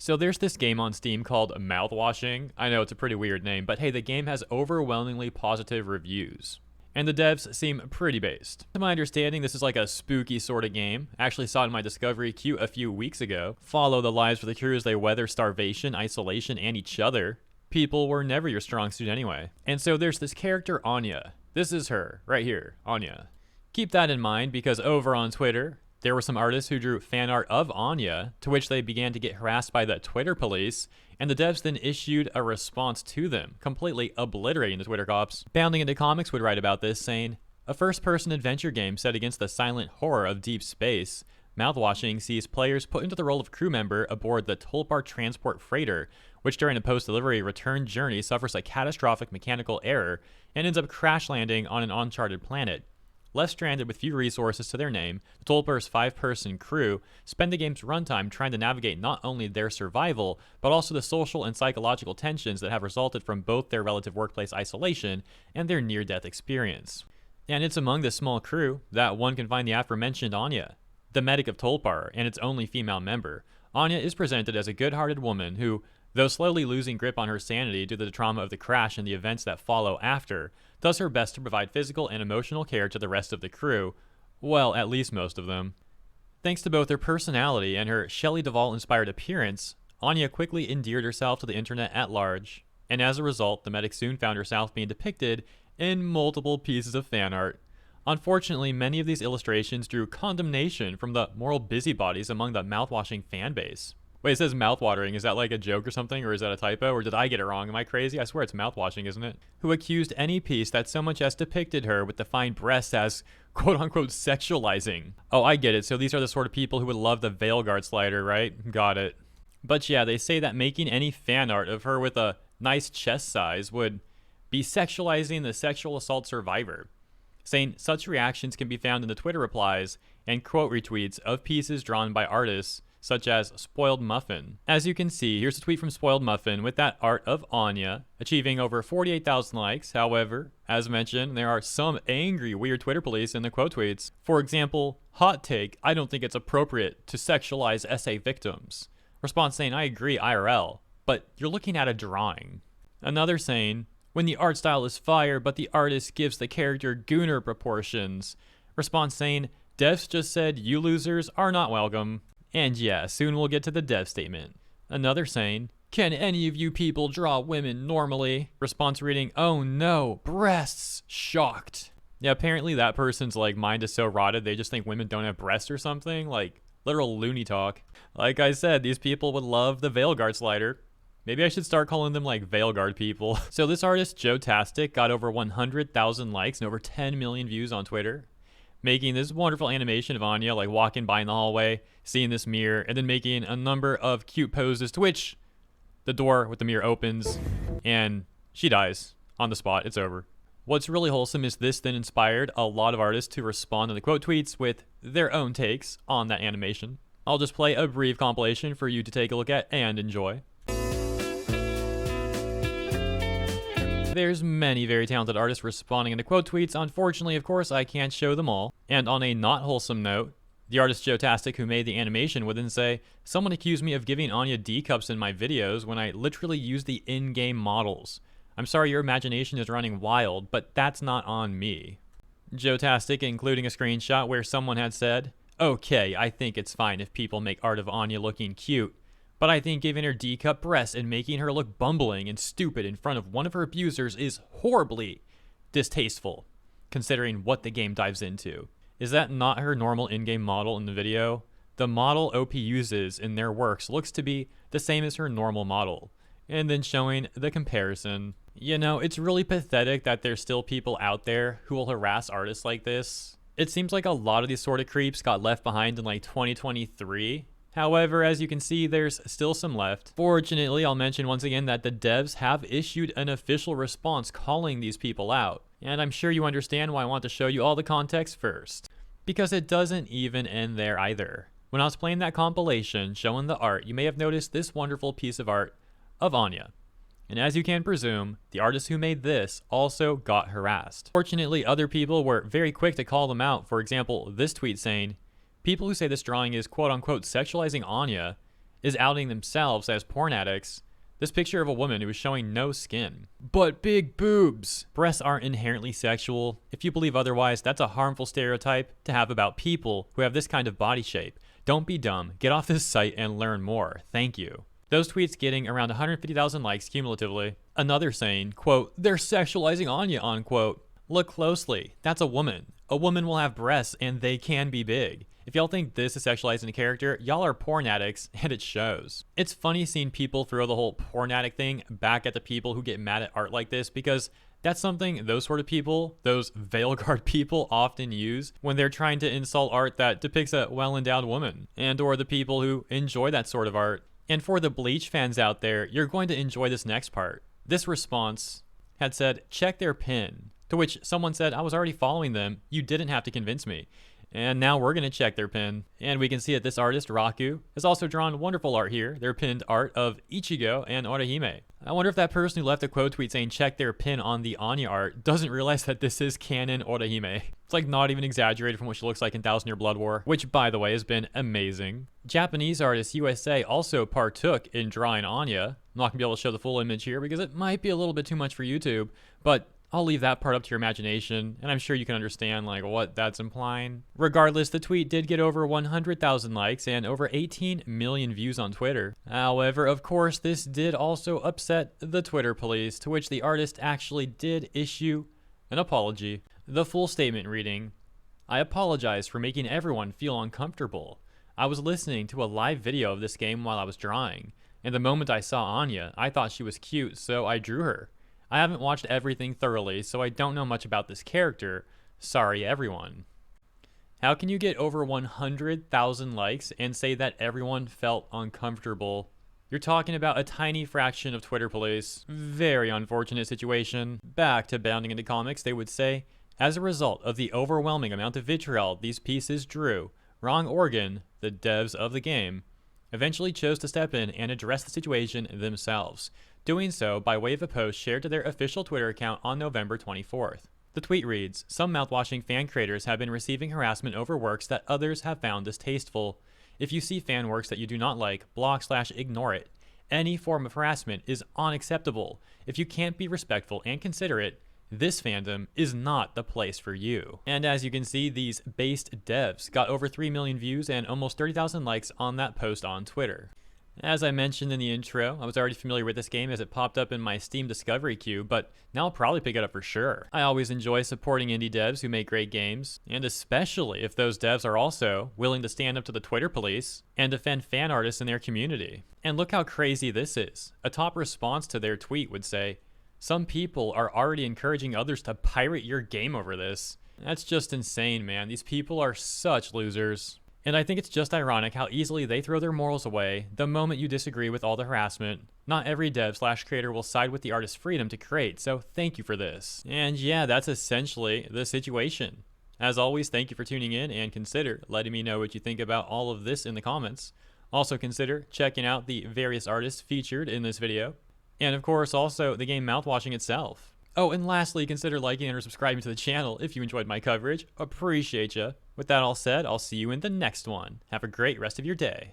So there's this game on Steam called Mouthwashing. I know it's a pretty weird name, but hey, the game has overwhelmingly positive reviews. And the devs seem pretty based. To my understanding, this is like a spooky sort of game. I actually saw it in my Discovery queue a few weeks ago. Follow the lives of the crew as they weather starvation, isolation, and each other. People were never your strong suit anyway. And so there's this character, Anya. This is her, right here, Anya. Keep that in mind because over on Twitter, there were some artists who drew fan art of Anya, to which they began to get harassed by the Twitter police, and the devs then issued a response to them, completely obliterating the Twitter cops. Bounding into Comics would write about this, saying, a first-person adventure game set against the silent horror of deep space. Mouthwashing sees players put into the role of crew member aboard the Tulpar transport freighter, which during a post-delivery return journey suffers a catastrophic mechanical error and ends up crash landing on an uncharted planet. Left stranded with few resources to their name, the Tulpar's 5-person crew spend the game's runtime trying to navigate not only their survival, but also the social and psychological tensions that have resulted from both their relative workplace isolation and their near-death experience. And it's among this small crew that one can find the aforementioned Anya, the medic of Tulpar and its only female member. Anya is presented as a good-hearted woman who, though slowly losing grip on her sanity due to the trauma of the crash and the events that follow after, does her best to provide physical and emotional care to the rest of the crew, well, at least most of them. Thanks to both her personality and her Shelley Duvall-inspired appearance, Anya quickly endeared herself to the internet at large, and as a result, the medic soon found herself being depicted in multiple pieces of fan art. Unfortunately, many of these illustrations drew condemnation from the moral busybodies among the mouthwashing fanbase. Wait, it says mouthwatering. Is that like a joke or something, or is that a typo, or did I get it wrong? Am I crazy? I swear it's mouthwashing, isn't it? Who accused any piece that so much as depicted her with defined breasts as quote-unquote sexualizing. Oh, I get it. So these are the sort of people who would love the Veilguard slider, right? Got it. But yeah, they say that making any fan art of her with a nice chest size would be sexualizing the sexual assault survivor, saying such reactions can be found in the Twitter replies and quote retweets of pieces drawn by artists such as Spoiled Muffin. As you can see, here's a tweet from Spoiled Muffin with that art of Anya, achieving over 48,000 likes. However, as mentioned, there are some angry, weird Twitter police in the quote tweets. For example, hot take, I don't think it's appropriate to sexualize SA victims. Response saying, I agree IRL, but you're looking at a drawing. Another saying, when the art style is fire, but the artist gives the character gooner proportions. Response saying, devs just said you losers are not welcome. And yeah, soon we'll get to the dev statement. Another saying, can any of you people draw women normally? Response reading, oh no, breasts, shocked. Yeah, apparently that person's like mind is so rotted they just think women don't have breasts or something, like literal loony talk. Like I said, these people would love the Veilguard slider. Maybe I should start calling them like Veilguard people. So this artist, Joe Tastic, got over 100,000 likes and over 10 million views on Twitter, making this wonderful animation of Anya like walking by in the hallway, seeing this mirror, and then making a number of cute poses to which the door with the mirror opens and she dies on the spot. It's over. What's really wholesome is this then inspired a lot of artists to respond to the quote tweets with their own takes on that animation. I'll just play a brief compilation for you to take a look at and enjoy. There's many very talented artists responding in the quote tweets. Unfortunately, of course, I can't show them all. And on a not wholesome note, the artist Joe Tastic, who made the animation, would then say, someone accused me of giving Anya D-cups in my videos when I literally used the in-game models. I'm sorry your imagination is running wild, but that's not on me. Joe Tastic including a screenshot where someone had said, okay, I think it's fine if people make art of Anya looking cute, but I think giving her D-cup breasts and making her look bumbling and stupid in front of one of her abusers is horribly distasteful, considering what the game dives into. Is that not her normal in-game model in the video? The model OP uses in their works looks to be the same as her normal model, and then showing the comparison. You know, it's really pathetic that there's still people out there who will harass artists like this. It seems like a lot of these sort of creeps got left behind in like 2023. However, as you can see, there's still some left. Fortunately, I'll mention once again that the devs have issued an official response calling these people out. And I'm sure you understand why I want to show you all the context first, because it doesn't even end there either. When I was playing that compilation showing the art, you may have noticed this wonderful piece of art of Anya. And as you can presume, the artist who made this also got harassed. Fortunately, other people were very quick to call them out. For example, this tweet saying, people who say this drawing is quote-unquote sexualizing Anya is outing themselves as porn addicts. This picture of a woman who is showing no skin, but big boobs. Breasts aren't inherently sexual. If you believe otherwise, that's a harmful stereotype to have about people who have this kind of body shape. Don't be dumb. Get off this site and learn more. Thank you. Those tweets getting around 150,000 likes cumulatively. Another saying, quote, they're sexualizing Anya, unquote. Look closely. That's a woman. A woman will have breasts and they can be big. If y'all think this is sexualizing a character, y'all are porn addicts, and it shows. It's funny seeing people throw the whole porn addict thing back at the people who get mad at art like this, because that's something those sort of people, those veilguard people, often use when they're trying to insult art that depicts a well-endowed woman, and or the people who enjoy that sort of art. And for the Bleach fans out there, you're going to enjoy this next part. This response had said, check their pin, to which someone said, I was already following them, you didn't have to convince me. And now we're going to check their pin. And we can see that this artist, Raku, has also drawn wonderful art here. Their pinned art of Ichigo and Orihime. I wonder if that person who left a quote tweet saying check their pin on the Anya art doesn't realize that this is canon Orihime. It's like not even exaggerated from what she looks like in 1000 Year Blood War, which by the way has been amazing. Japanese artist USA also partook in drawing Anya. I'm not going to be able to show the full image here because it might be a little bit too much for YouTube, but I'll leave that part up to your imagination, and I'm sure you can understand like what that's implying. Regardless, the tweet did get over 100,000 likes and over 18 million views on Twitter. However, of course, this did also upset the Twitter police, to which the artist actually did issue an apology. The full statement reading, I apologize for making everyone feel uncomfortable. I was listening to a live video of this game while I was drawing, and the moment I saw Anya, I thought she was cute, so I drew her. I haven't watched everything thoroughly, so I don't know much about this character. Sorry, everyone. How can you get over 100,000 likes and say that everyone felt uncomfortable? You're talking about a tiny fraction of Twitter police. Very unfortunate situation. Back to bounding into comics, they would say, as a result of the overwhelming amount of vitriol these pieces drew, Wrong Organ, the devs of the game, eventually chose to step in and address the situation themselves, doing so by way of a post shared to their official Twitter account on November 24th. The tweet reads, some mouthwashing fan creators have been receiving harassment over works that others have found distasteful. If you see fan works that you do not like, block/ignore it. Any form of harassment is unacceptable. If you can't be respectful and considerate, this fandom is not the place for you. And as you can see, these based devs got over 3 million views and almost 30,000 likes on that post on Twitter. As I mentioned in the intro, I was already familiar with this game as it popped up in my Steam Discovery queue, but now I'll probably pick it up for sure. I always enjoy supporting indie devs who make great games, and especially if those devs are also willing to stand up to the Twitter police and defend fan artists in their community. And look how crazy this is. A top response to their tweet would say, some people are already encouraging others to pirate your game over this. That's just insane, man. These people are such losers. And I think it's just ironic how easily they throw their morals away the moment you disagree with all the harassment. Not every dev/creator will side with the artist's freedom to create, so thank you for this. And yeah, that's essentially the situation. As always, thank you for tuning in, and consider letting me know what you think about all of this in the comments. Also consider checking out the various artists featured in this video. And of course, also the game Mouthwashing itself. Oh, and lastly, consider liking or subscribing to the channel if you enjoyed my coverage. Appreciate ya. With that all said, I'll see you in the next one. Have a great rest of your day.